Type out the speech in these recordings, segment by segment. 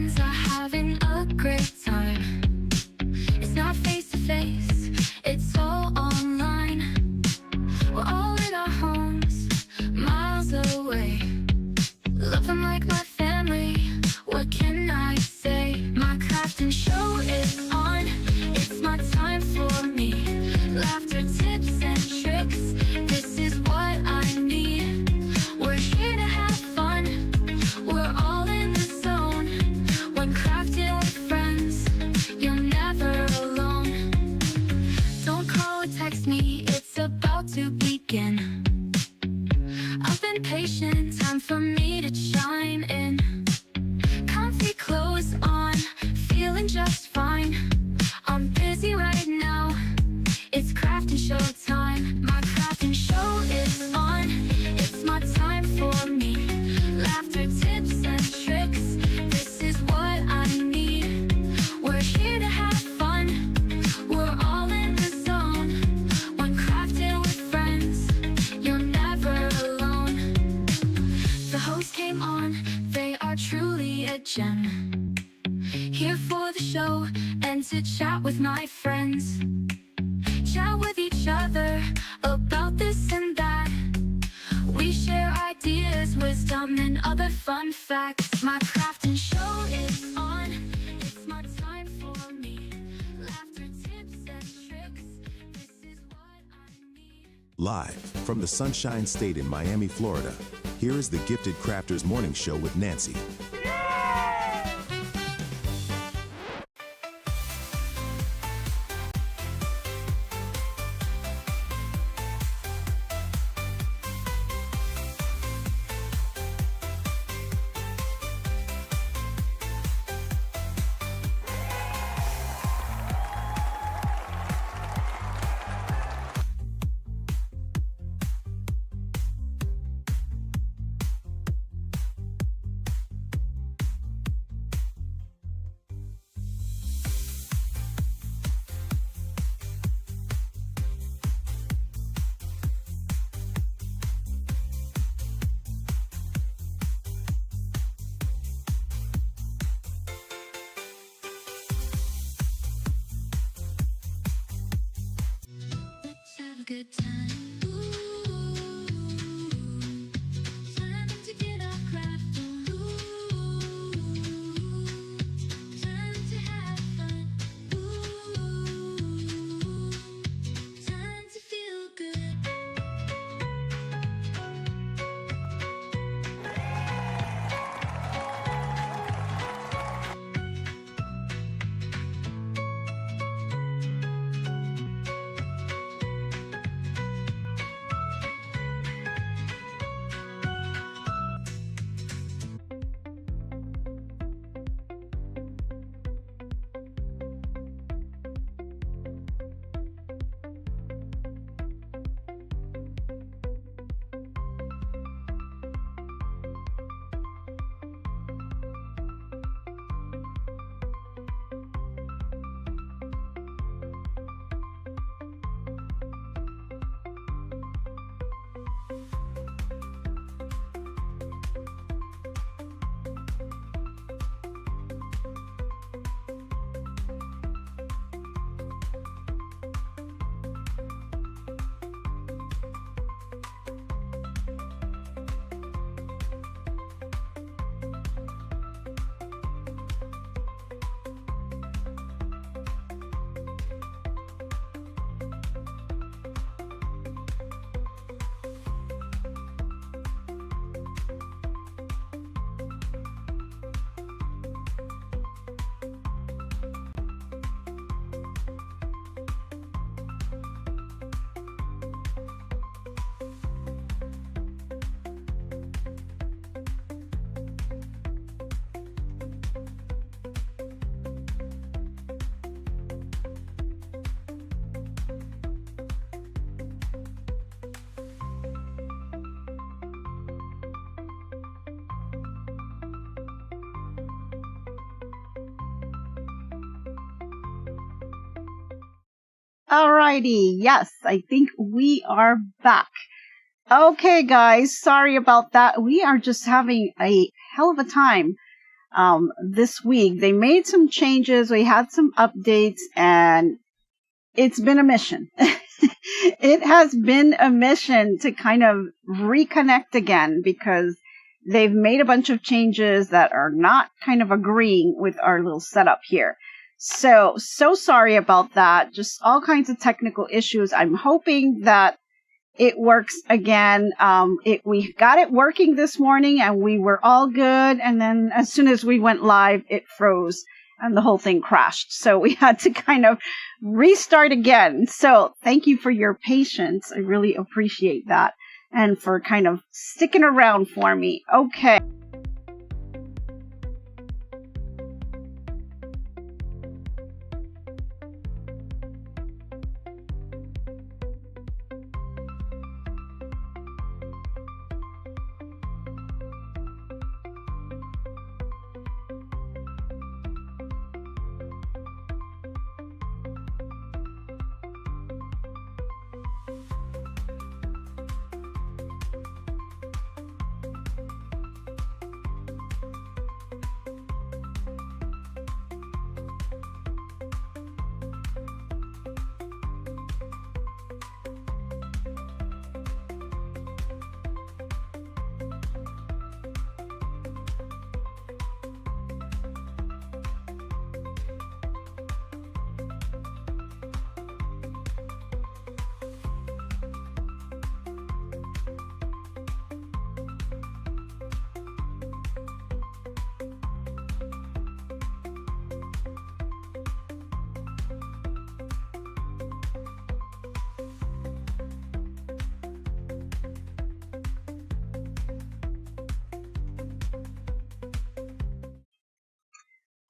friends are having a great time. It's not face to face, it's all online. We're all in our homes, miles away. Love them like my family, what can I say? My crafting show is on, it's my time for me. Laughter, tips and tricks, this is what I need. We're here to have fun, we're all in the zone. When crafting with friends, you're never alone. Don't call or text me, it's about to begin. I've been patient, time for me to chime in. Comfy clothes on, feeling just fine. I'm busy right now, it's crafting show time. My crafting show is on, it's my time for me. Laughter, tips and tricks, this is what I need. We're here to have fun, we're all in the zone. When crafting with friends, you're never alone. The host came on, they are truly a gem. Here for the show and to chat with my friends. Chat with each other about this and that. We share ideas, wisdom and other fun facts. My crafting show is on, it's my time for me. Laughter, tips and tricks, this is what I need. Live from the Sunshine State in Miami, Florida, here is the Gifted Crafters Morning Show with Nancy. Let's have a good time. Ooh, time to get our craft on. Ooh, time to have fun. Ooh, time to feel good. Alrighty, yes, I think we are back. Okay, guys, sorry about that. We are just having a hell of a time this week. They made some changes. We had some updates, and it's been a mission. It has been a mission to kind of reconnect again because they've made a bunch of changes that are not kind of agreeing with our little setup here. So sorry about that. Just all kinds of technical issues. I'm hoping that it works again. We got it working this morning and we were all good. And then as soon as we went live, it froze and the whole thing crashed. So we had to kind of restart again. So thank you for your patience. I really appreciate that. And for kind of sticking around for me. Okay.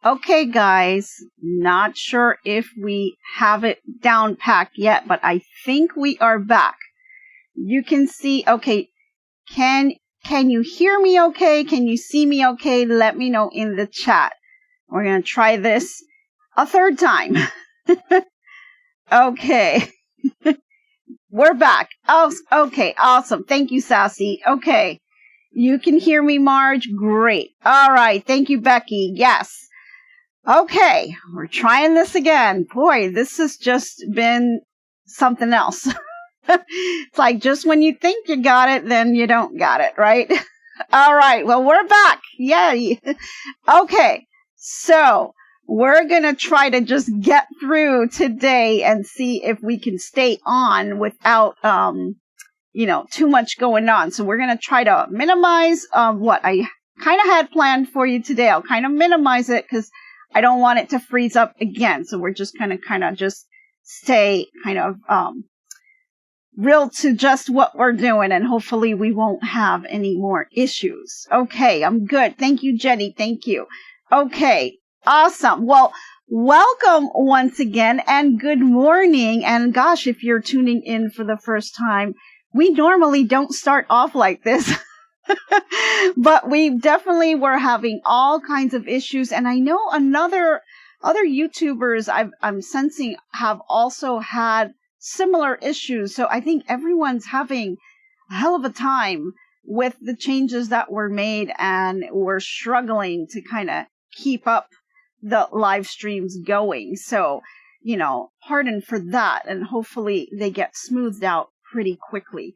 Okay, guys, not sure if we have it down packed yet, but I think we are back. You can see, okay, can you hear me okay? Can you see me okay? Let me know in the chat. We're going to try this a third time. Okay. We're back. Oh, okay, awesome. Thank you, Sassy. Okay. You can hear me, Marge? Great. All right. Thank you, Becky. Yes. Okay, we're trying this again. Boy, this has just been something else. It's like just when you think you got it, then you don't got it, right? All right, well, we're back. Yay. Okay, so we're going to try to just get through today and see if we can stay on without, too much going on. So we're going to try to minimize what I kind of had planned for you today. I'll kind of minimize it because I don't want it to freeze up again. So we're just going to kind of just stay kind of real to just what we're doing. And hopefully we won't have any more issues. Okay, I'm good. Thank you, Jenny. Thank you. Okay, awesome. Well, welcome once again and good morning. And gosh, if you're tuning in for the first time, we normally don't start off like this. But we definitely were having all kinds of issues. And I know other YouTubers I'm sensing have also had similar issues. So I think everyone's having a hell of a time with the changes that were made, and we're struggling to kind of keep up the live streams going. So, pardon for that. And hopefully they get smoothed out pretty quickly.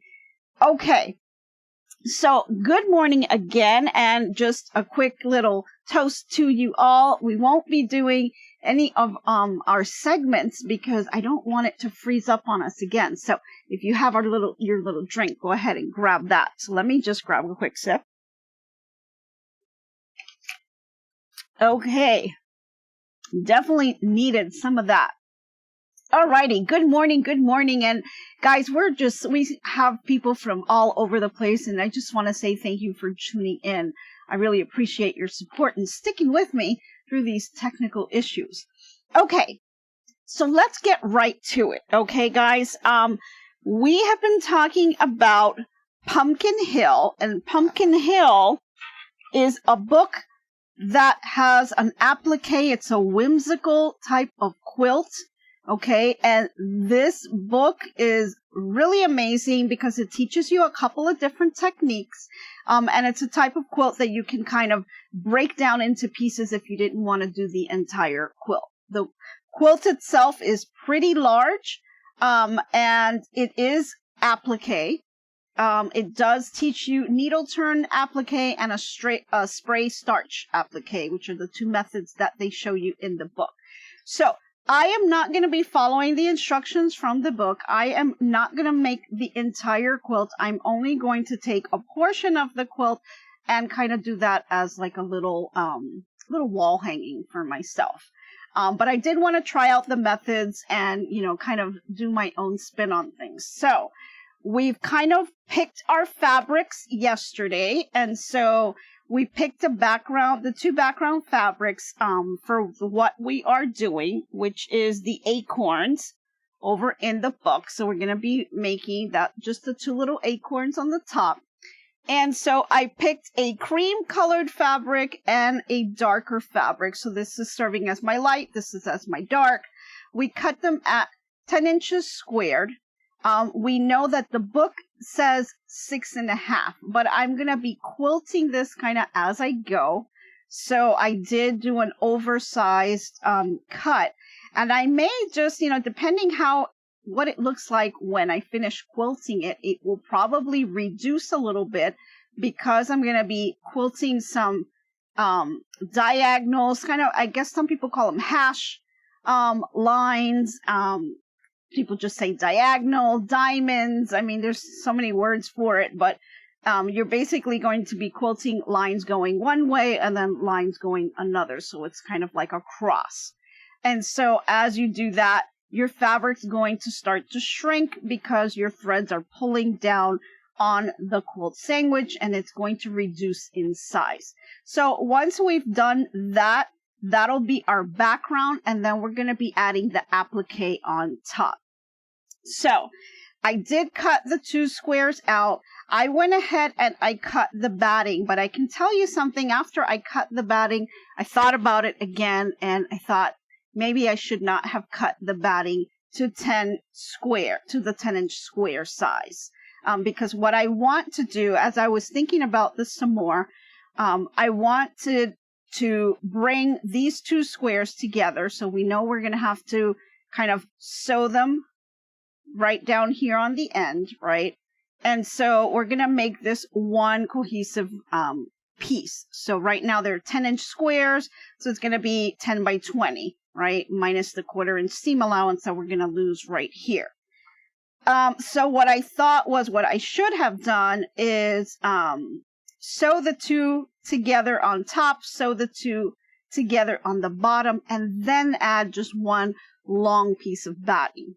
Okay. So good morning again, and just a quick little toast to you all. We won't be doing any of our segments because I don't want it to freeze up on us again. So if you have your little drink, go ahead and grab that. So let me just grab a quick sip. Okay. Definitely needed some of that. Alrighty, good morning. And guys, we have people from all over the place, and I just want to say thank you for tuning in. I really appreciate your support and sticking with me through these technical issues. Okay, so let's get right to it. Okay, guys, we have been talking about Pumpkin Hill, and Pumpkin Hill is a book that has an applique. It's a whimsical type of quilt. Okay, and this book is really amazing because it teaches you a couple of different techniques. And it's a type of quilt that you can kind of break down into pieces if you didn't want to do the entire quilt. The quilt itself is pretty large, and it is applique. It does teach you needle turn applique and a spray starch applique, which are the two methods that they show you in the book. So I am not going to be following the instructions from the book. I am not going to make the entire quilt. I'm only going to take a portion of the quilt and kind of do that as like a little wall hanging for myself. But I did want to try out the methods and, kind of do my own spin on things. So we've kind of picked our fabrics yesterday, and so we picked the two background fabrics for what we are doing, which is the acorns over in the book. So we're going to be making that, just the two little acorns on the top. And so I picked a cream colored fabric and a darker fabric. So this is serving as my light. This is as my dark. We cut them at 10 inches squared. We know that the book says 6.5, but I'm going to be quilting this kind of as I go. So I did do an oversized cut, and I may just, depending what it looks like when I finish quilting it, it will probably reduce a little bit because I'm going to be quilting some diagonals, kind of, I guess some people call them hash lines. People just say diagonal, diamonds. I mean, there's so many words for it, but you're basically going to be quilting lines going one way and then lines going another. So it's kind of like a cross. And so as you do that, your fabric's going to start to shrink because your threads are pulling down on the quilt sandwich, and it's going to reduce in size. So once we've done that, that'll be our background, and then we're going to be adding the applique on top. So I did cut the two squares out. I went ahead and I cut the batting, but I can tell you something. After I cut the batting, I thought about it again, and I thought maybe I should not have cut the batting to the 10-inch square size. Because what I want to do, as I was thinking about this some more, I wanted to bring these two squares together. So we know we're going to have to kind of sew them right down here on the end, right? And so we're going to make this one cohesive piece. So right now they're 10-inch squares, so it's going to be 10 by 20, right? Minus the 1/4-inch seam allowance that we're going to lose right here. So what I thought was what I should have done is sew the two together on top, sew the two together on the bottom, and then add just one long piece of batting.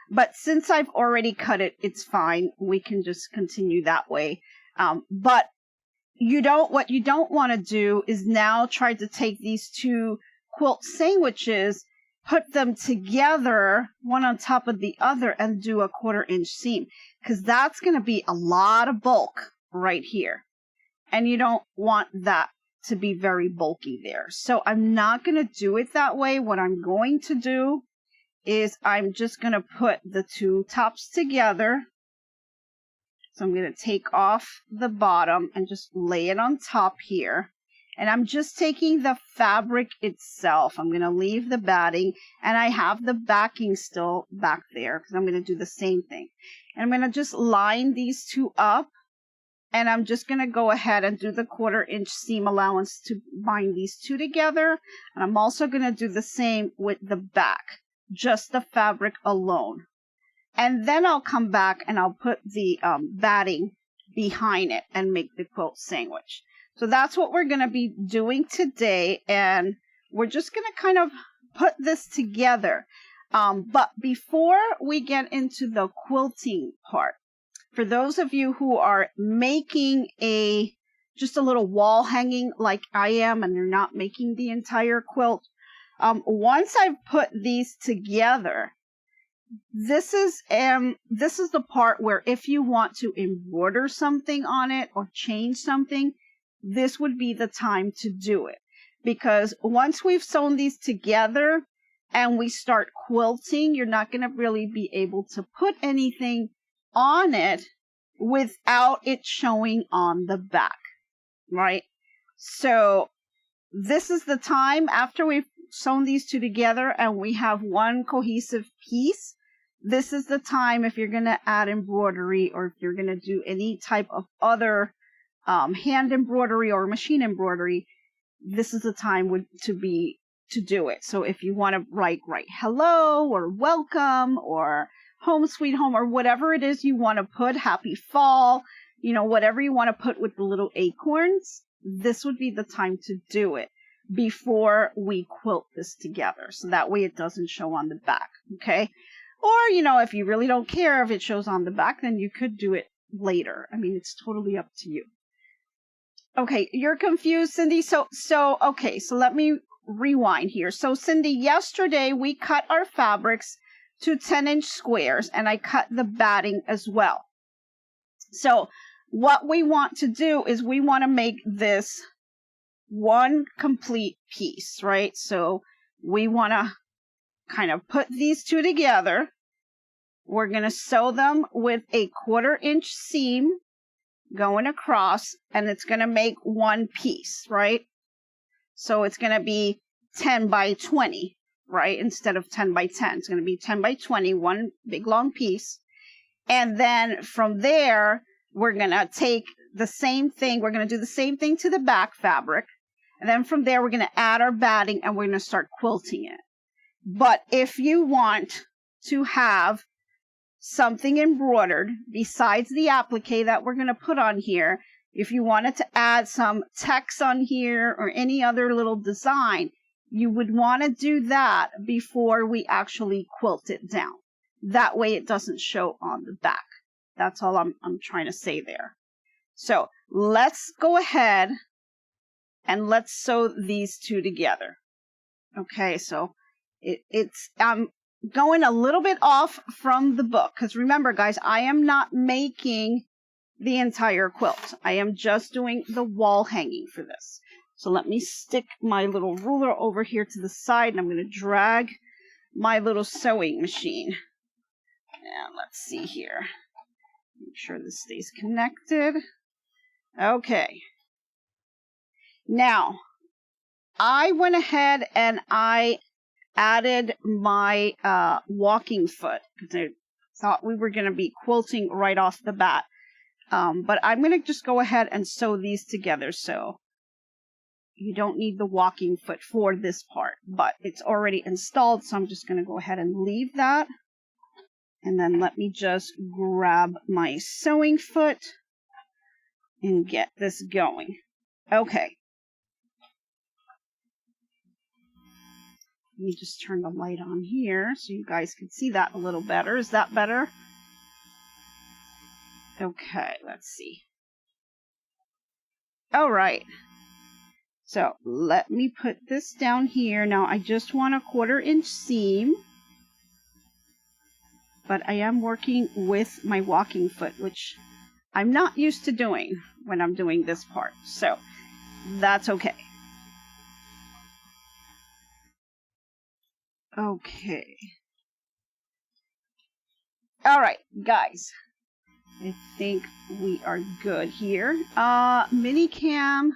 But since I've already cut it, it's fine. We can just continue that way. But what you don't want to do is now try to take these two quilt sandwiches, put them together, one on top of the other, and do a 1/4-inch seam, because that's going to be a lot of bulk right here. And you don't want that to be very bulky there. So I'm not going to do it that way. What I'm going to do is I'm just going to put the two tops together. So I'm going to take off the bottom and just lay it on top here. And I'm just taking the fabric itself. I'm going to leave the batting, and I have the backing still back there because I'm going to do the same thing. And I'm going to just line these two up, and I'm just going to go ahead and do the 1/4-inch seam allowance to bind these two together. And I'm also going to do the same with the back, just the fabric alone. And then I'll come back and I'll put the batting behind it and make the quilt sandwich. So that's what we're going to be doing today, and we're just going to kind of put this together. But before we get into the quilting part, for those of you who are making just a little wall hanging like I am, and you're not making the entire quilt, once I've put these together, this is the part where if you want to embroider something on it or change something, this would be the time to do it. Because once we've sewn these together and we start quilting, you're not going to really be able to put anything on it without it showing on the back, right? So this is the time after we've sewn these two together and we have one cohesive piece. This is the time if you're going to add embroidery or if you're going to do any type of other hand embroidery or machine embroidery, this is the time to do it. So if you want to write hello or welcome or home sweet home or whatever it is you want to put, happy fall, whatever you want to put with the little acorns, this would be the time to do it before we quilt this together. So that way it doesn't show on the back. Okay. Or, if you really don't care if it shows on the back, then you could do it later. I mean, it's totally up to you. Okay, you're confused, Cindy. So let me rewind here. So, Cindy, yesterday we cut our fabrics to 10-inch squares, and I cut the batting as well. So, what we want to do is we want to make this one complete piece, right? So, we want to kind of put these two together. We're going to sew them with a 1/4-inch seam going across, and it's going to make one piece, right? So it's going to be 10 by 20, right? Instead of 10 by 10, it's going to be 10 by 20, one big long piece. And then from there, we're going to take the same thing. We're going to do the same thing to the back fabric. And then from there, we're going to add our batting and we're going to start quilting it. But if you want to have something embroidered besides the applique that we're going to put on here, if you wanted to add some text on here or any other little design, you would want to do that before we actually quilt it down. That way it doesn't show on the back. That's all I'm trying to say there. So let's go ahead and let's sew these two together. Okay, so it's going a little bit off from the book, because remember, guys, I am not making the entire quilt. I am just doing the wall hanging for this. So let me stick my little ruler over here to the side, and I'm going to drag my little sewing machine. And let's see here. Make sure this stays connected. Okay. Now, I went ahead and I added my walking foot because I thought we were going to be quilting right off the bat. But I'm going to just go ahead and sew these together. So you don't need the walking foot for this part, but it's already installed. So I'm just going to go ahead and leave that. And then let me just grab my sewing foot and get this going. Okay. Let me just turn the light on here so you guys can see that a little better. Is that better? Okay, let's see. All right. So let me put this down here. Now I just want a 1/4-inch seam, but I am working with my walking foot, which I'm not used to doing when I'm doing this part. So that's okay. Okay. All right, guys. I think we are good here. Mini cam.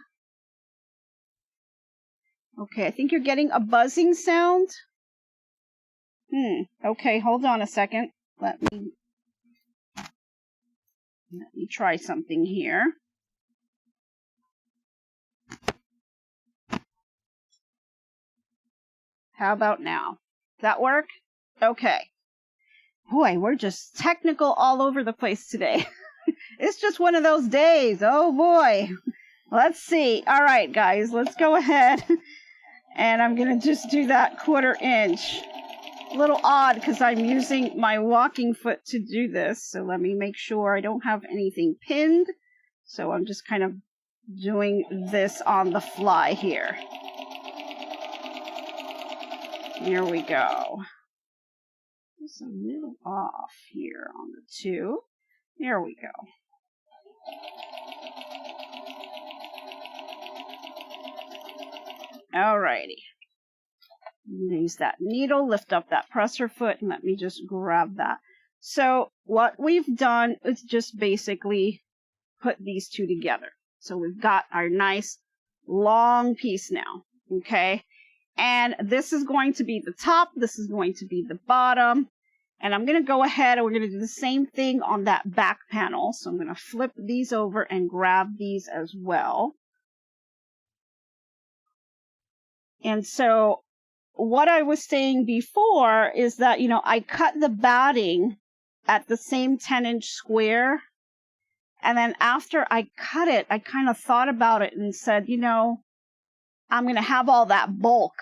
Okay, I think you're getting a buzzing sound. Okay, hold on a second. Let me try something here. How about now? Does that work? Okay. Boy, we're just technical all over the place today. It's just one of those days. Oh boy. Let's see. All right, guys, let's go ahead. And I'm going to just do that 1/4-inch. A little odd because I'm using my walking foot to do this. So let me make sure I don't have anything pinned. So I'm just kind of doing this on the fly here. Here we go. Just a little off here on the 2. There we go. Alrighty. Use that needle, lift up that presser foot, and let me just grab that. So what we've done is just basically put these two together. So we've got our nice long piece now, okay? And this is going to be the top, this is going to be the bottom. And I'm going to go ahead and we're going to do the same thing on that back panel. So I'm going to flip these over and grab these as well. And so what I was saying before is that, you know, I cut the batting at the same 10-inch square. And then after I cut it, I kind of thought about it and said, you know, I'm going to have all that bulk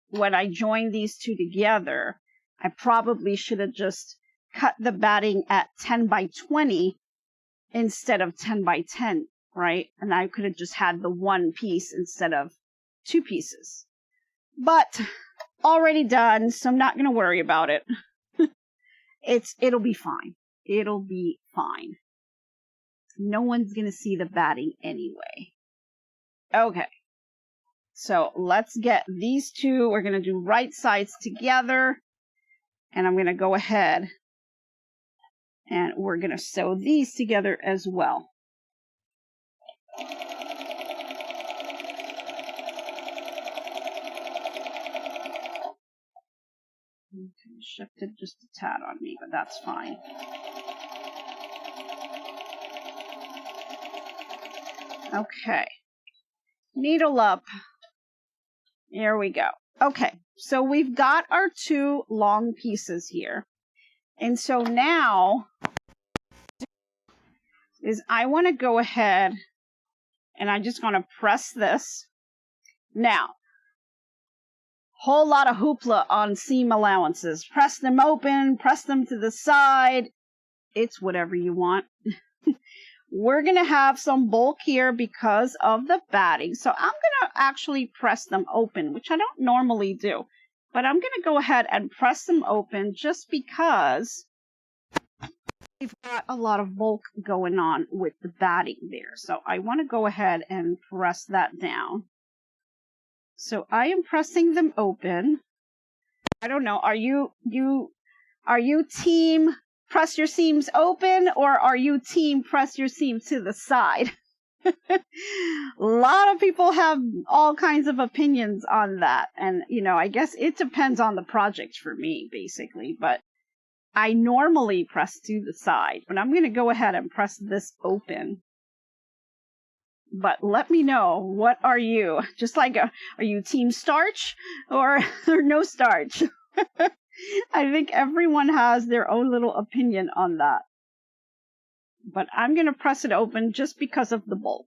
when I join these two together. I probably should have just cut the batting at 10 by 20 instead of 10 by 10, right? And I could have just had the one piece instead of two pieces. But already done, so I'm not going to worry about it. It'll be fine. It'll be fine. No one's going to see the batting anyway. Okay. So let's get these two. We're going to do right sides together. And I'm going to go ahead and we're going to sew these together as well. Okay, shifted just a tad on me, but that's fine. Okay, needle up. Here we go. Okay, so we've got our two long pieces here. And so now is I want to go ahead and I just want to press this. Now, whole lot of hoopla on seam allowances. Press them open, press them to the side. It's whatever you want. We're going to have some bulk here because of the batting. So I'm going to actually press them open, which I don't normally do. But I'm going to go ahead and press them open just because we've got a lot of bulk going on with the batting there. So I want to go ahead and press that down. So I am pressing them open. I don't know. Are you team press your seams open, or are you team press your seam to the side? A lot of people have all kinds of opinions on that. And, you know, I guess it depends on the project for me, basically. But I normally press to the side. But I'm going to go ahead and press this open. But let me know, what are you? Just like, are you team starch or no starch? I think everyone has their own little opinion on that. But I'm going to press it open just because of the bulk.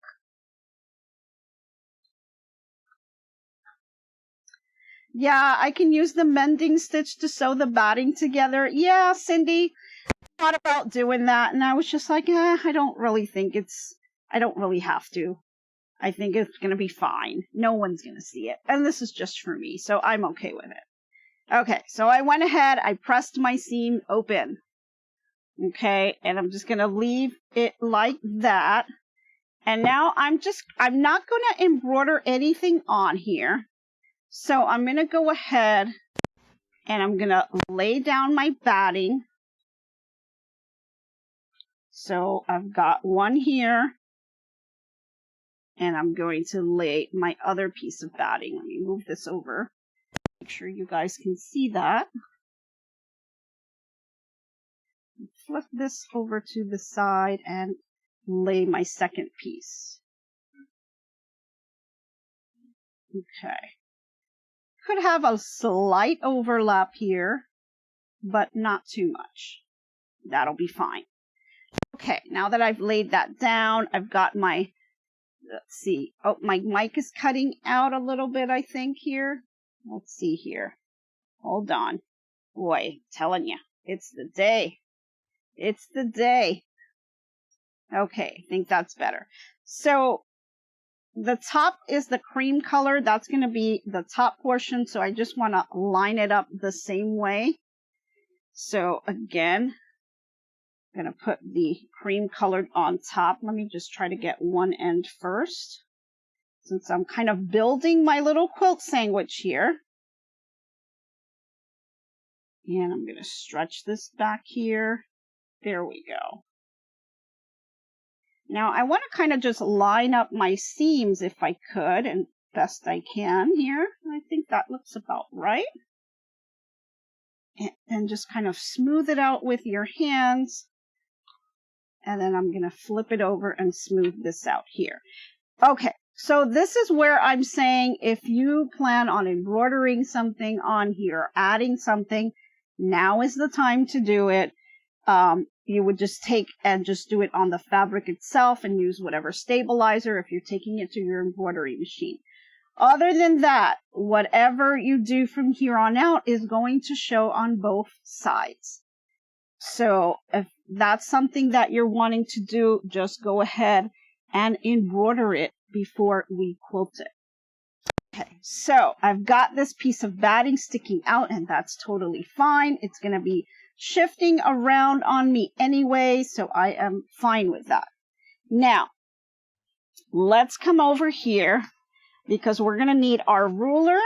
Yeah, I can use the mending stitch to sew the batting together. Yeah, Cindy, I thought about doing that. And I was just like, I don't really have to. I think it's going to be fine. No one's going to see it. And this is just for me, so I'm okay with it. Okay, so I went ahead, I pressed my seam open. Okay, and I'm just going to leave it like that. And now I'm not going to embroider anything on here. So I'm going to go ahead and I'm going to lay down my batting. So I've got one here. And I'm going to lay my other piece of batting. Let me move this over. Make sure you guys can see that. Flip this over to the side and lay my second piece. Okay. Could have a slight overlap here, but not too much. That'll be fine. Okay, now that I've laid that down, I've got my, let's see. Oh, my mic is cutting out a little bit, I think, here. Let's see here. Hold on. Boy, telling you, it's the day. It's the day. Okay, I think that's better. So the top is the cream color. That's going to be the top portion. So I just want to line it up the same way. So again, I'm going to put the cream colored on top. Let me just try to get one end first, since I'm kind of building my little quilt sandwich here. And I'm going to stretch this back here. There we go. Now I want to kind of just line up my seams if I could, and best I can here. I think that looks about right. And just kind of smooth it out with your hands. And then I'm going to flip it over and smooth this out here. Okay, so this is where I'm saying if you plan on embroidering something on here, adding something, now is the time to do it. You would just take and just do it on the fabric itself and use whatever stabilizer if you're taking it to your embroidery machine. Other than that, whatever you do from here on out is going to show on both sides. So if that's something that you're wanting to do, just go ahead and embroider it before we quilt it. Okay, so I've got this piece of batting sticking out, and that's totally fine. It's going to be shifting around on me anyway, so I am fine with that. Now, let's come over here because we're going to need our ruler.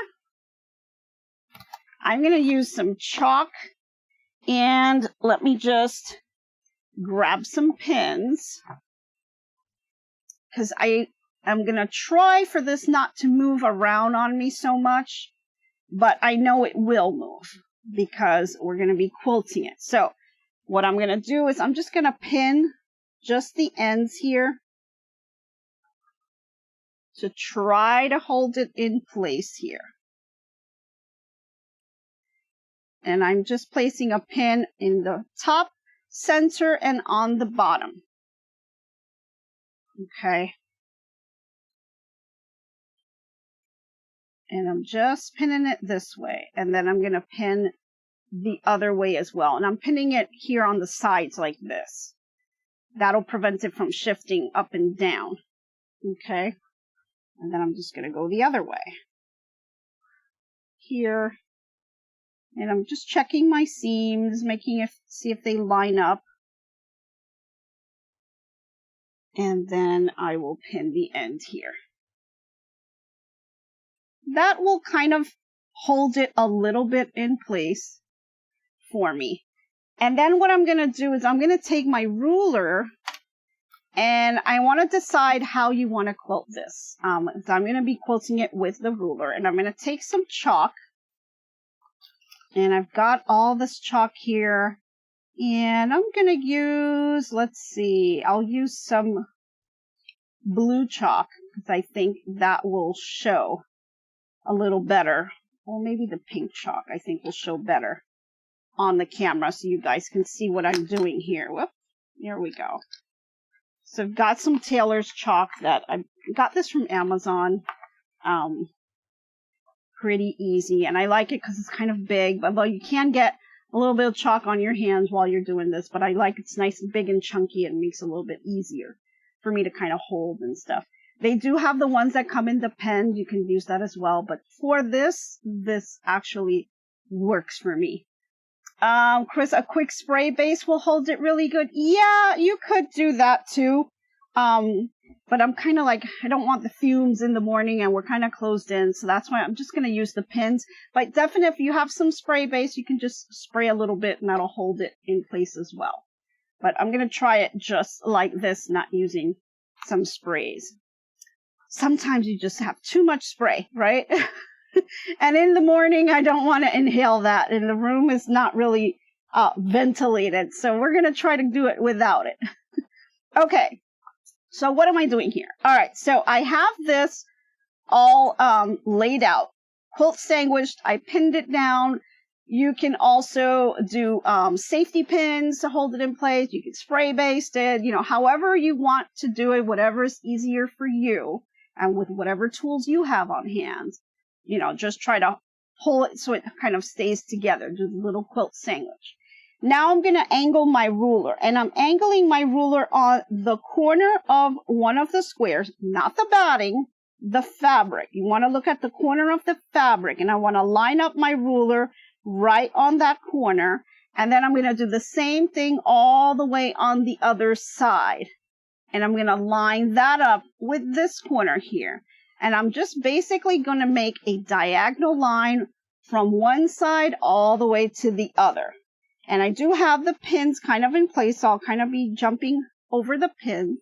I'm going to use some chalk, and let me just grab some pins because I'm going to try for this not to move around on me so much, but I know it will move because we're going to be quilting it. So what I'm going to do is I'm just going to pin just the ends here to try to hold it in place here. And I'm just placing a pin in the top, center, and on the bottom. Okay. And I'm just pinning it this way. And then I'm going to pin the other way as well. And I'm pinning it here on the sides like this. That'll prevent it from shifting up and down. Okay. And then I'm just going to go the other way. Here. And I'm just checking my seams, see if they line up. And then I will pin the end here. That will kind of hold it a little bit in place for me. And then what I'm going to do is I'm going to take my ruler and I want to decide how you want to quilt this. So I'm going to be quilting it with the ruler, and I'm going to take some chalk. And I've got all this chalk here. And I'm going to use, let's see, I'll use some blue chalk because I think that will show a little better. Or maybe the pink chalk I think will show better on the camera so you guys can see what I'm doing here. Whoop, there we go. So I've got some Taylor's chalk that I got this from Amazon. Pretty easy, and I like it because it's kind of big, although you can get a little bit of chalk on your hands while you're doing this, but I like it's nice and big and chunky and makes it a little bit easier for me to kind of hold and stuff. They do have the ones that come in the pen. You can use that as well, but for this actually works for me. Chris, a quick spray base will hold it really good. Yeah, you could do that too. But I'm kind of like, I don't want the fumes in the morning and we're kind of closed in. So that's why I'm just going to use the pins. But definitely if you have some spray base, you can just spray a little bit and that'll hold it in place as well. But I'm going to try it just like this, not using some sprays. Sometimes you just have too much spray, right? And in the morning, I don't want to inhale that. And the room is not really ventilated. So we're going to try to do it without it. Okay. So what am I doing here? All right, so I have this all laid out, quilt sandwiched. I pinned it down. You can also do safety pins to hold it in place. You can spray baste it, however you want to do it, whatever is easier for you, and with whatever tools you have on hand. Just try to hold it so it kind of stays together. Do the little quilt sandwich. Now I'm going to angle my ruler, and I'm angling my ruler on the corner of one of the squares, not the batting, the fabric. You want to look at the corner of the fabric, and I want to line up my ruler right on that corner, and then I'm going to do the same thing all the way on the other side. And I'm going to line that up with this corner here. And I'm just basically going to make a diagonal line from one side all the way to the other. And I do have the pins kind of in place, so I'll kind of be jumping over the pin,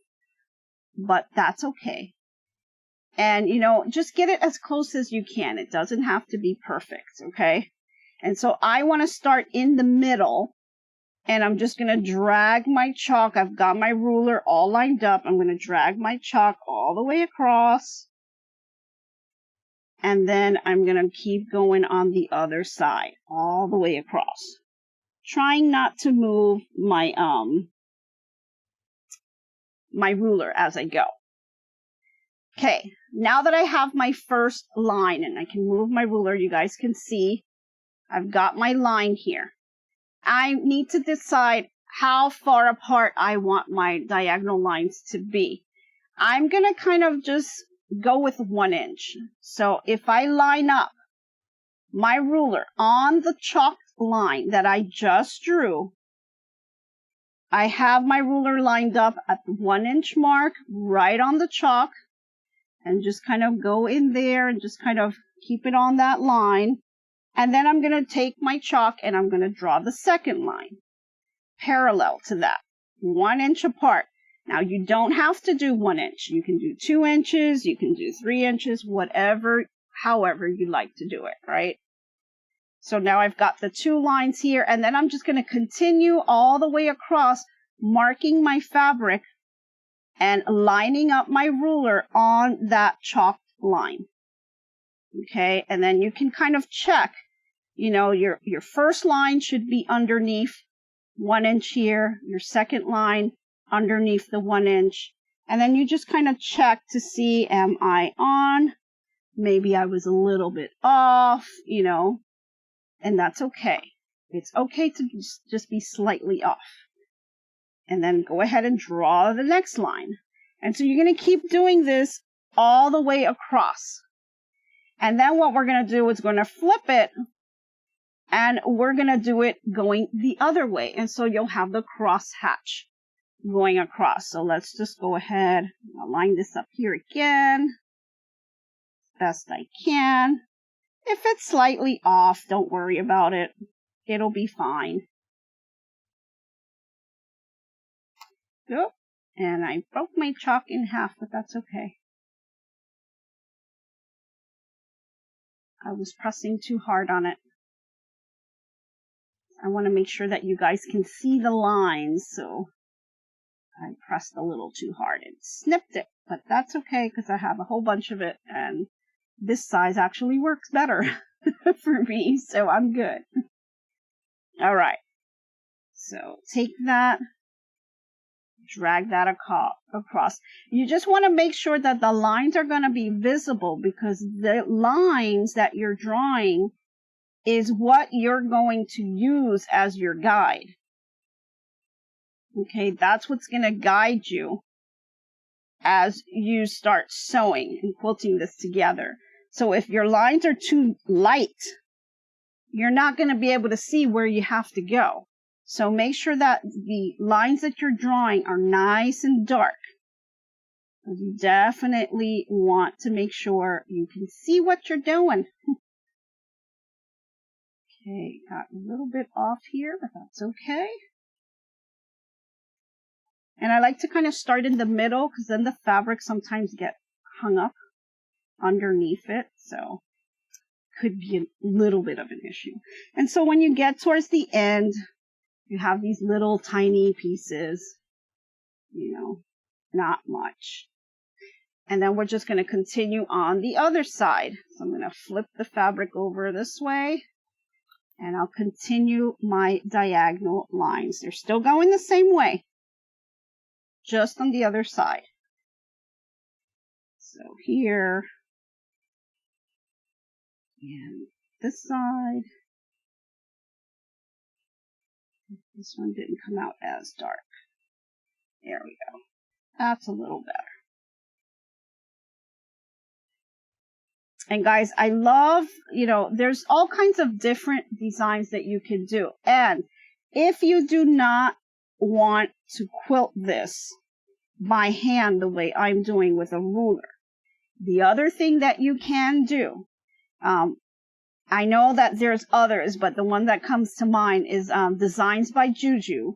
but that's okay. And, you know, just get it as close as you can. It doesn't have to be perfect, okay? And so I want to start in the middle, and I'm just going to drag my chalk. I've got my ruler all lined up. I'm going to drag my chalk all the way across. And then I'm going to keep going on the other side, all the way across. Trying not to move my my ruler as I go. Okay, now that I have my first line and I can move my ruler, you guys can see I've got my line here. I need to decide how far apart I want my diagonal lines to be. I'm going to kind of just go with 1 inch. So if I line up my ruler on the chalk line that I just drew, I have my ruler lined up at the 1 inch mark right on the chalk, and just kind of go in there and just kind of keep it on that line. And then I'm going to take my chalk and I'm going to draw the second line parallel to that, 1 inch apart. Now you don't have to do 1 inch. You can do 2 inches, you can do 3 inches, whatever, however you like to do it, right? So now I've got the 2 lines here, and then I'm just going to continue all the way across, marking my fabric and lining up my ruler on that chalk line. Okay, and then you can kind of check, you know, your first line should be underneath 1 inch here, your second line underneath the 1 inch, and then you just kind of check to see, am I on? Maybe I was a little bit off, you know, and that's okay. It's okay to just be slightly off. And then go ahead and draw the next line. And so you're going to keep doing this all the way across. And then what we're going to do is going to flip it, and we're going to do it going the other way. And so you'll have the cross hatch going across. So let's just go ahead and line this up here again best I can. If it's slightly off, don't worry about it. It'll be fine. Yep. And I broke my chalk in half, but that's okay. I was pressing too hard on it. I want to make sure that you guys can see the lines, so I pressed a little too hard and snipped it, but that's okay because I have a whole bunch of it, and this size actually works better for me, so I'm good. All right, so take that, drag that across. You just want to make sure that the lines are going to be visible, because the lines that you're drawing is what you're going to use as your guide. Okay, that's what's going to guide you as you start sewing and quilting this together. So if your lines are too light, you're not going to be able to see where you have to go. So make sure that the lines that you're drawing are nice and dark. You definitely want to make sure you can see what you're doing. Okay, got a little bit off here, but that's okay. And I like to kind of start in the middle, because then the fabric sometimes get hung up underneath it. So could be a little bit of an issue. And so when you get towards the end, you have these little tiny pieces, you know, not much. And then we're just going to continue on the other side. So I'm going to flip the fabric over this way, and I'll continue my diagonal lines. They're still going the same way, just on the other side. So here, and this side. This one didn't come out as dark. There we go. That's a little better. And guys, I love, you know, there's all kinds of different designs that you can do. And if you do not want to quilt this by hand the way I'm doing with a ruler, the other thing that you can do, I know that there's others, but the one that comes to mind is Designs by Juju.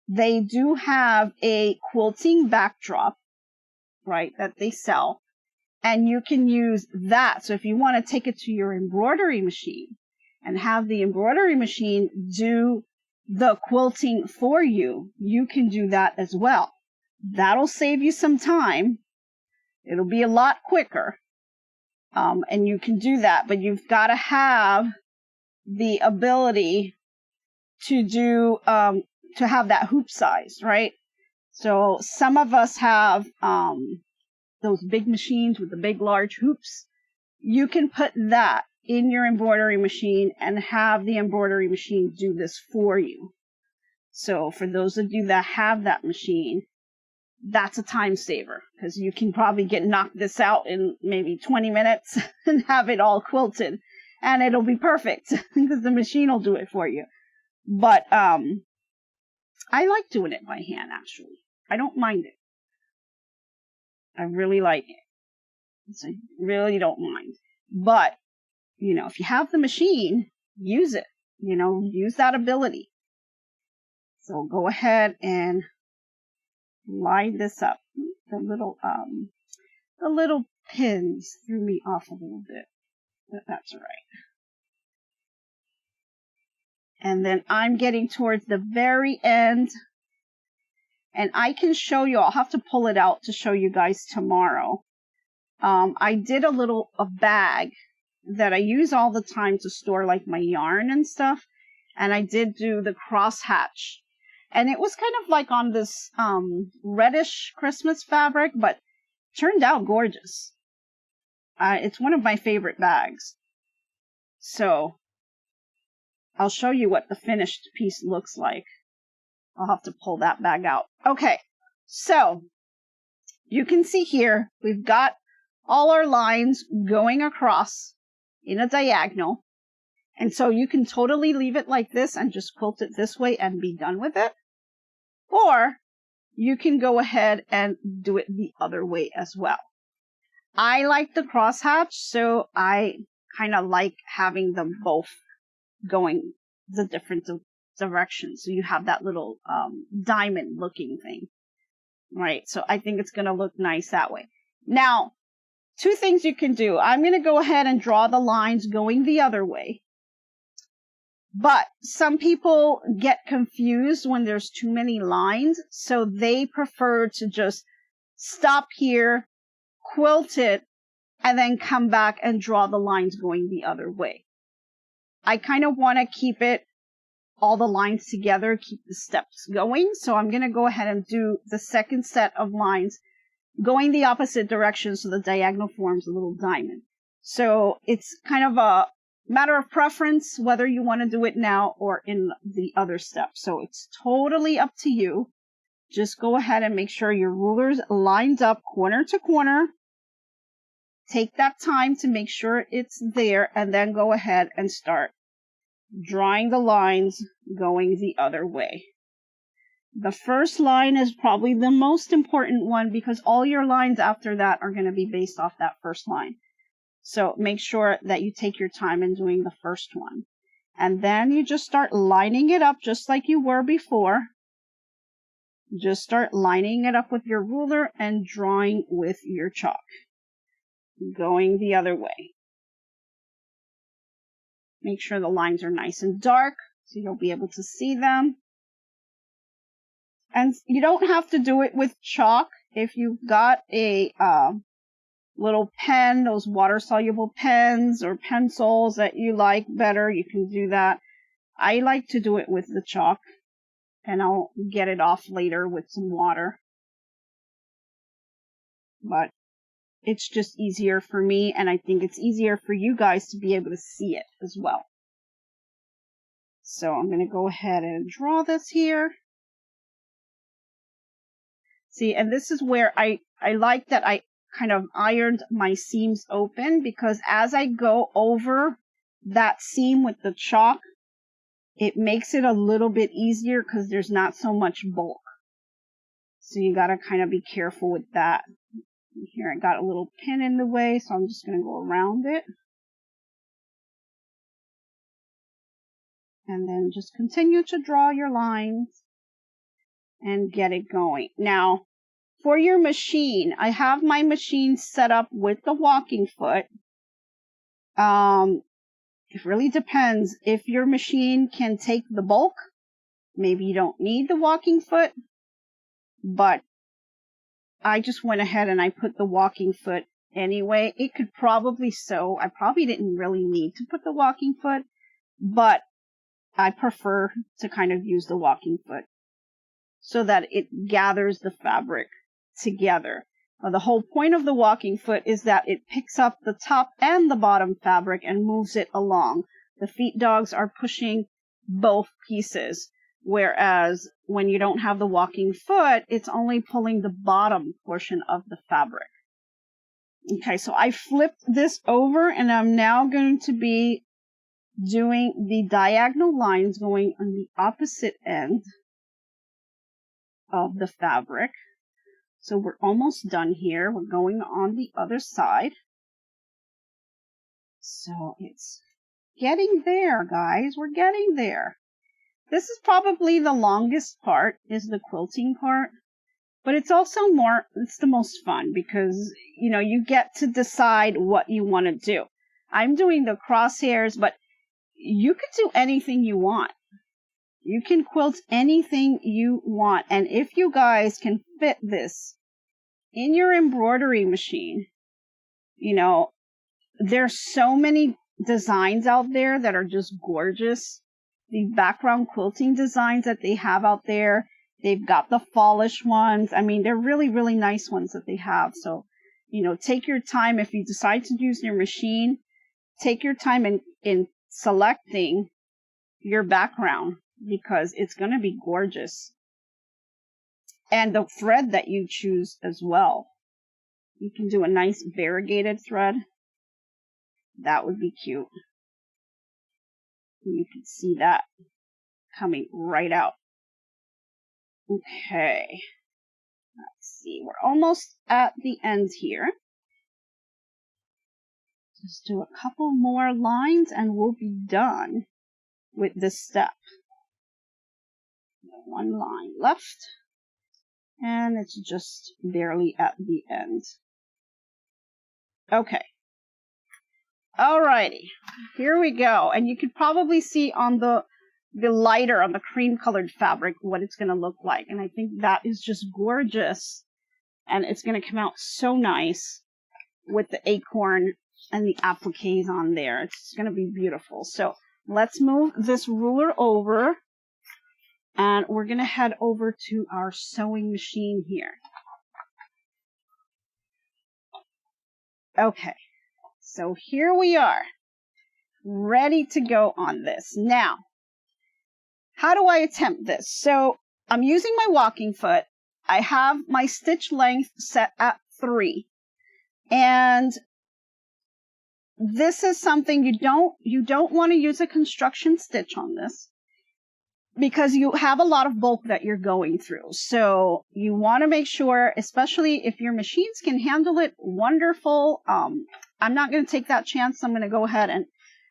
They do have a quilting backdrop, right, that they sell. And you can use that. So if you want to take it to your embroidery machine and have the embroidery machine do the quilting for you, you can do that as well. That'll save you some time. It'll be a lot quicker. And you can do that, but you've got to have the ability to do, to have that hoop size, right? So some of us have, those big machines with the big large hoops. You can put that in your embroidery machine and have the embroidery machine do this for you. So for those of you that have that machine, that's a time saver, because you can probably knock this out in maybe 20 minutes and have it all quilted, and it'll be perfect because the machine will do it for you. But I like doing it by hand, actually. I don't mind it. I really like it. So I really don't mind. But, you know, if you have the machine, use it. You know, use that ability. So go ahead and line this up. The little pins threw me off a little bit, but that's all right. And then I'm getting towards the very end. And I can show you, I'll have to pull it out to show you guys tomorrow. I did a bag that I use all the time to store like my yarn and stuff. And I did do the crosshatch. And it was kind of like on this reddish Christmas fabric, but turned out gorgeous. It's one of my favorite bags. So I'll show you what the finished piece looks like. I'll have to pull that bag out. Okay, so you can see here, we've got all our lines going across in a diagonal. And so you can totally leave it like this and just quilt it this way and be done with it. Or you can go ahead and do it the other way as well. I like the crosshatch, so I kind of like having them both going the different directions. So you have that little diamond looking thing, right? So I think it's going to look nice that way. Now, two things you can do. I'm going to go ahead and draw the lines going the other way. But some people get confused when there's too many lines, so they prefer to just stop here, quilt it, and then come back and draw the lines going the other way. I kind of want to keep it all the lines together, keep the steps going. So I'm going to go ahead and do the second set of lines going the opposite direction so the diagonal forms a little diamond. So it's kind of a matter of preference whether you want to do it now or in the other step. So it's totally up to you. Just go ahead and make sure your ruler's lined up corner to corner. Take that time to make sure it's there, and then go ahead and start drawing the lines going the other way. The first line is probably the most important one because all your lines after that are going to be based off that first line. So make sure that you take your time in doing the first one. And then you just start lining it up just like you were before. Just start lining it up with your ruler and drawing with your chalk. Going the other way. Make sure the lines are nice and dark so you'll be able to see them. And you don't have to do it with chalk. If you've got a little pen, those water-soluble pens or pencils that you like better, you can do that. I like to do it with the chalk, and I'll get it off later with some water. But it's just easier for me, and I think it's easier for you guys to be able to see it as well. So I'm going to go ahead and draw this here. See, and this is where I like that I kind of ironed my seams open, because as I go over that seam with the chalk, it makes it a little bit easier because there's not so much bulk. So you got to kind of be careful with that. Here I got a little pin in the way, so I'm just going to go around it. And then just continue to draw your lines and get it going. Now, for your machine, I have my machine set up with the walking foot. It really depends. If your machine can take the bulk, maybe you don't need the walking foot, but I just went ahead and I put the walking foot anyway. It could probably sew. I probably didn't really need to put the walking foot, but I prefer to kind of use the walking foot so that it gathers the fabric together. The whole point of the walking foot is that it picks up the top and the bottom fabric and moves it along. The feet dogs are pushing both pieces, whereas when you don't have the walking foot, it's only pulling the bottom portion of the fabric. Okay, so I flipped this over and I'm now going to be doing the diagonal lines going on the opposite end of the fabric. So we're almost done here. We're going on the other side. So it's getting there, guys. We're getting there. This is probably the longest part, is the quilting part. But it's also it's the most fun because, you know, you get to decide what you want to do. I'm doing the crosshairs, but you could do anything you want. You can quilt anything you want. And if you guys can fit this in your embroidery machine, you know, there's so many designs out there that are just gorgeous. The background quilting designs that they have out there, they've got the fallish ones. I mean, they're really, really nice ones that they have. So, you know, take your time. If you decide to use your machine, take your time in selecting your background, because it's going to be gorgeous. And the thread that you choose as well. You can do a nice variegated thread. That would be cute. You can see that coming right out. Okay. Let's see. We're almost at the end here. Just do a couple more lines and we'll be done with this step. One line left, and it's just barely at the end. Okay. Alrighty, here we go. And you could probably see on the lighter, on the cream colored fabric, what it's going to look like. And I think that is just gorgeous. And it's going to come out so nice with the acorn and the appliques on there. It's going to be beautiful. So let's move this ruler over. And we're going to head over to our sewing machine here. Okay, so here we are, ready to go on this. Now, how do I attempt this? So I'm using my walking foot. I have my stitch length set at 3. And this is something you don't want to use a construction stitch on this, because you have a lot of bulk that you're going through. So you want to make sure, especially if your machines can handle it, wonderful. I'm not going to take that chance. I'm going to go ahead and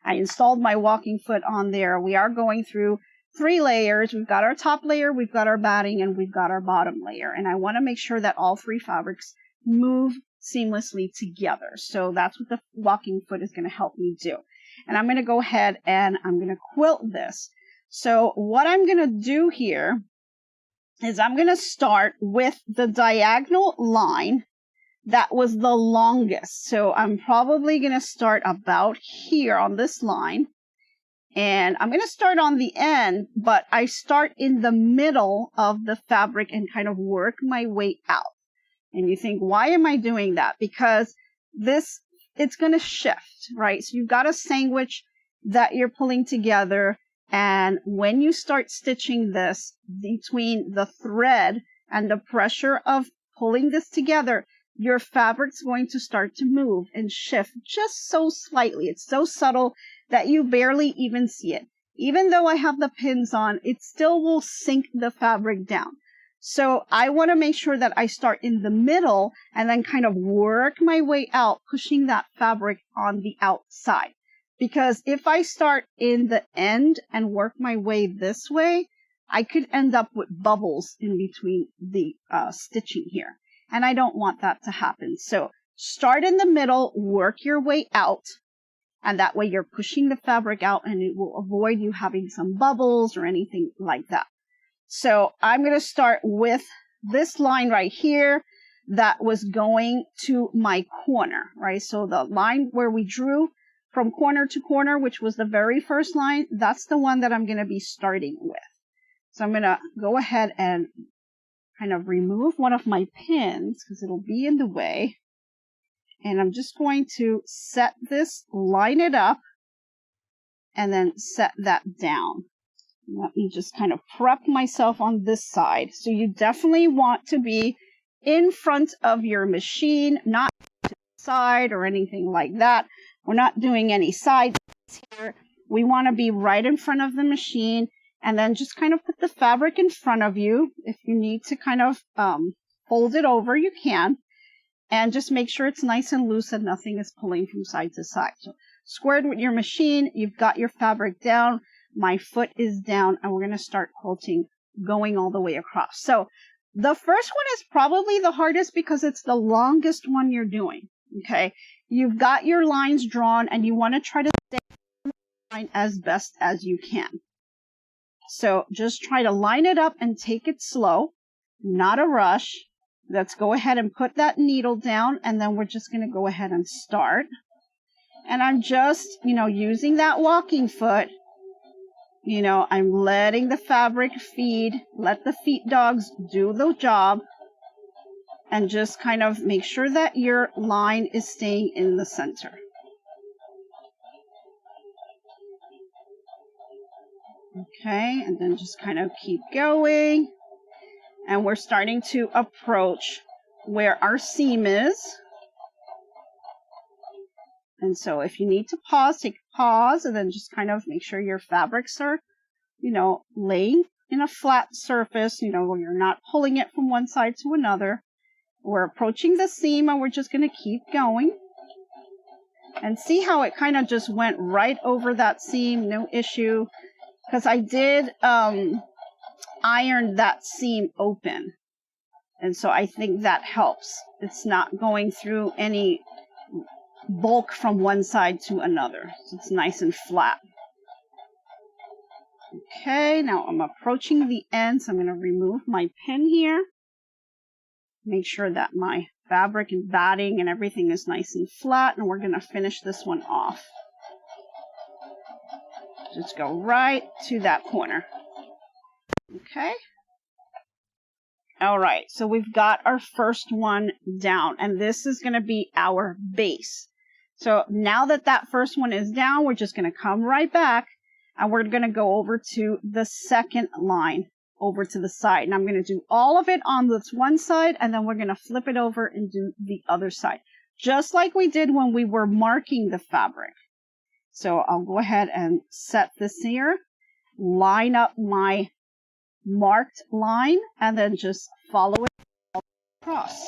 I installed my walking foot on there. We are going through 3 layers. We've got our top layer, we've got our batting, and we've got our bottom layer. And I want to make sure that all 3 fabrics move seamlessly together. So that's what the walking foot is going to help me do. And I'm going to go ahead and I'm going to quilt this. So what I'm going to do here is I'm going to start with the diagonal line that was the longest. So I'm probably going to start about here on this line. And I'm going to start on the end, but I start in the middle of the fabric and kind of work my way out. And you think, why am I doing that? Because it's going to shift, right? So you've got a sandwich that you're pulling together. And when you start stitching this between the thread and the pressure of pulling this together, your fabric's going to start to move and shift just so slightly. It's so subtle that you barely even see it. Even though I have the pins on, it still will sink the fabric down. So I want to make sure that I start in the middle and then kind of work my way out, pushing that fabric on the outside. because if I start in the end and work my way this way, I could end up with bubbles in between the stitching here. And I don't want that to happen. So start in the middle, work your way out. And that way you're pushing the fabric out and it will avoid you having some bubbles or anything like that. So I'm going to start with this line right here that was going to my corner, right? So the line where we drew from corner to corner, which was the very first line, that's the one that I'm going to be starting with. So I'm going to go ahead and kind of remove one of my pins because it'll be in the way. And I'm just going to set this, line it up, and then set that down. Let me just kind of prep myself on this side. So you definitely want to be in front of your machine, not to the side or anything like that. We're not doing any sides here. We want to be right in front of the machine, and then just kind of put the fabric in front of you. If you need to kind of fold it over, you can. And just make sure it's nice and loose and nothing is pulling from side to side. So squared with your machine, you've got your fabric down. My foot is down, and we're going to start quilting going all the way across. So the first one is probably the hardest because it's the longest one you're doing. Okay, you've got your lines drawn and you want to try to stay on the line as best as you can. So just try to line it up and take it slow, not a rush. Let's go ahead and put that needle down, and then we're just going to go ahead and start. And I'm just, using that walking foot. I'm letting the fabric feed, let the feet dogs do the job, and just kind of make sure that your line is staying in the center. Okay, and then just kind of keep going. And we're starting to approach where our seam is. And so if you need to pause, take a pause, and then just kind of make sure your fabrics are, laying in a flat surface, where you're not pulling it from one side to another. We're approaching the seam, and we're just going to keep going. And see how it kind of just went right over that seam, no issue. Because I did iron that seam open. And so I think that helps. It's not going through any bulk from one side to another. So it's nice and flat. Okay, now I'm approaching the end, so I'm going to remove my pin here. Make sure that my fabric and batting and everything is nice and flat, and we're going to finish this one off. Just go right to that corner. Okay. All right, so we've got our first one down, and this is going to be our base. So now that that first one is down, we're just going to come right back, and we're going to go over to the second line over to the side. And I'm going to do all of it on this one side, and then we're going to flip it over and do the other side, just like we did when we were marking the fabric. So I'll go ahead and set this here, line up my marked line, and then just follow it across.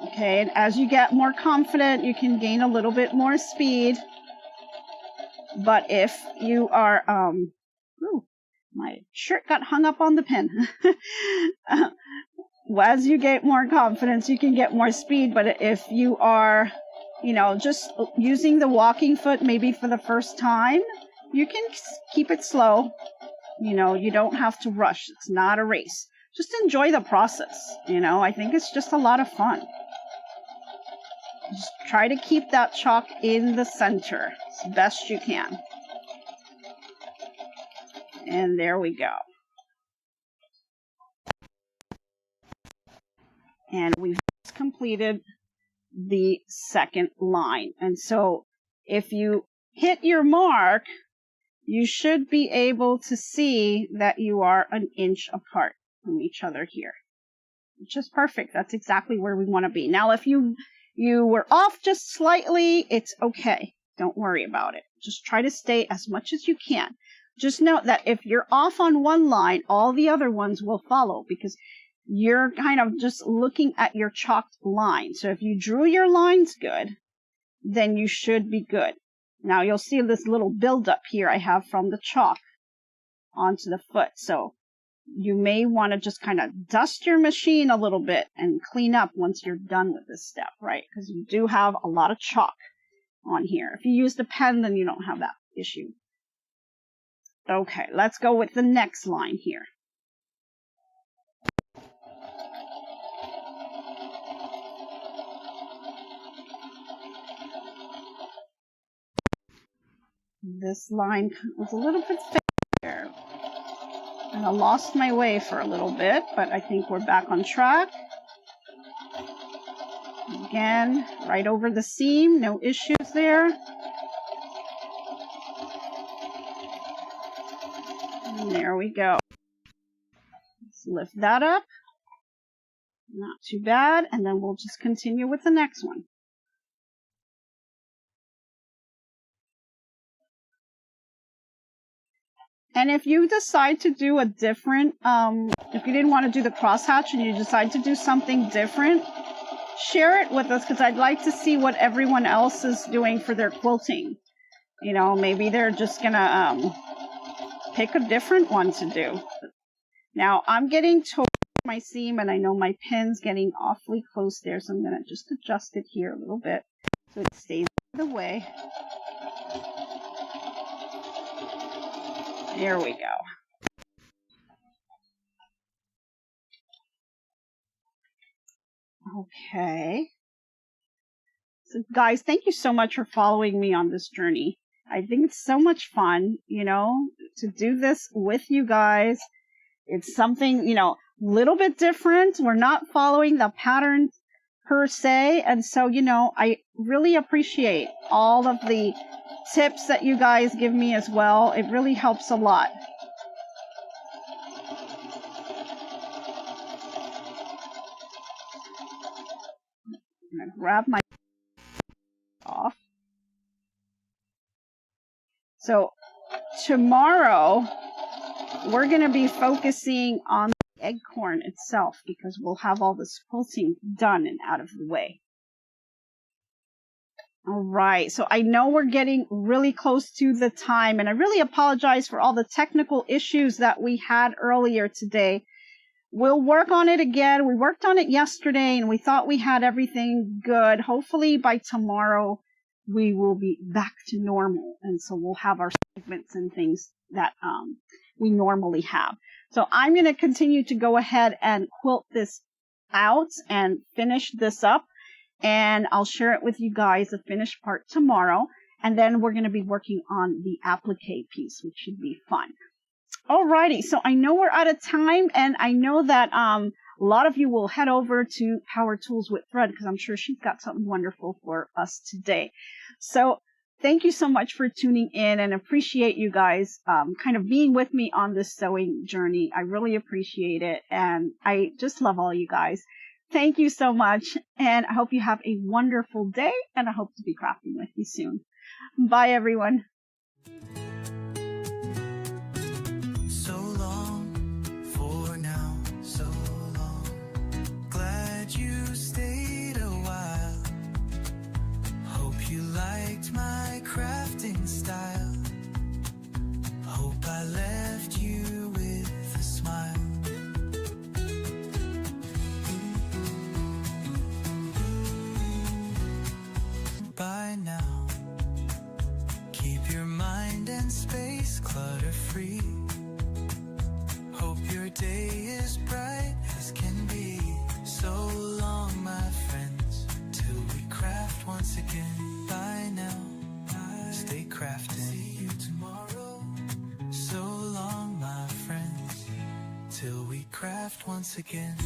Okay, and as you get more confident, you can gain a little bit more speed. But if you are, my shirt got hung up on the pin. As you get more confidence, you can get more speed. But if you are, just using the walking foot maybe for the first time, you can keep it slow. You don't have to rush. It's not a race. Just enjoy the process. I think it's just a lot of fun. Just try to keep that chalk in the center as best you can. And there we go. And we've just completed the second line. And so if you hit your mark, you should be able to see that you are an inch apart from each other here, which is perfect. That's exactly where we want to be. Now, if you were off just slightly, it's okay. Don't worry about it. Just try to stay as much as you can. Just note that if you're off on one line, all the other ones will follow because you're kind of just looking at your chalked line. So if you drew your lines good then you should be good. Now you'll see this little buildup here I have from the chalk onto the foot. So you may want to just kind of dust your machine a little bit and clean up once you're done with this step, right? Because you do have a lot of chalk on here. If you use the pen, then you don't have that issue. Okay, let's go with the next line here. This line was a little bit fair. And I lost my way for a little bit, but I think we're back on track. Again, right over the seam, no issues there. And there we go. Let's lift that up. Not too bad. And then we'll just continue with the next one. And if you decide to do a different, if you didn't want to do the crosshatch and you decide to do something different, share it with us, because I'd like to see what everyone else is doing for their quilting. You know, maybe they're just going to pick a different one to do. Now, I'm getting towards my seam, and I know my pin's getting awfully close there, so I'm going to just adjust it here a little bit so it stays out of the way. There we go. Okay. So guys, thank you so much for following me on this journey. I think it's so much fun, you know, to do this with you guys. It's something, you know, a little bit different. We're not following the pattern per se. And so, you know, I really appreciate all of the tips that you guys give me as well. It really helps a lot. I'm going to grab my off. So tomorrow we're going to be focusing on the acorn itself, because we'll have all this quilting done and out of the way. All right, so I know we're getting really close to the time, and I really apologize for all the technical issues that we had earlier today. We'll work on it again. We worked on it yesterday, and we thought we had everything good. Hopefully by tomorrow, we will be back to normal, and so we'll have our segments and things that we normally have. So I'm going to continue to go ahead and quilt this out and finish this up. And I'll share it with you guys, the finished part, tomorrow. And then we're going to be working on the applique piece, which should be fun. Alrighty, so I know we're out of time, and I know that a lot of you will head over to Power Tools with Thread, because I'm sure she's got something wonderful for us today. So thank you so much for tuning in, and appreciate you guys kind of being with me on this sewing journey. I really appreciate it, and I just love all you guys. Thank you so much, and I hope you have a wonderful day, and I hope to be crafting with you soon. Bye, everyone. So long for now, so long. Glad you stayed a while. Hope you liked my crafting style. Hope I left you with a smile. By now, keep your mind and space clutter-free. Hope your day is bright as can be. So long, my friends, till we craft once again. Bye now, stay crafting. See you tomorrow. So long, my friends, till we craft once again.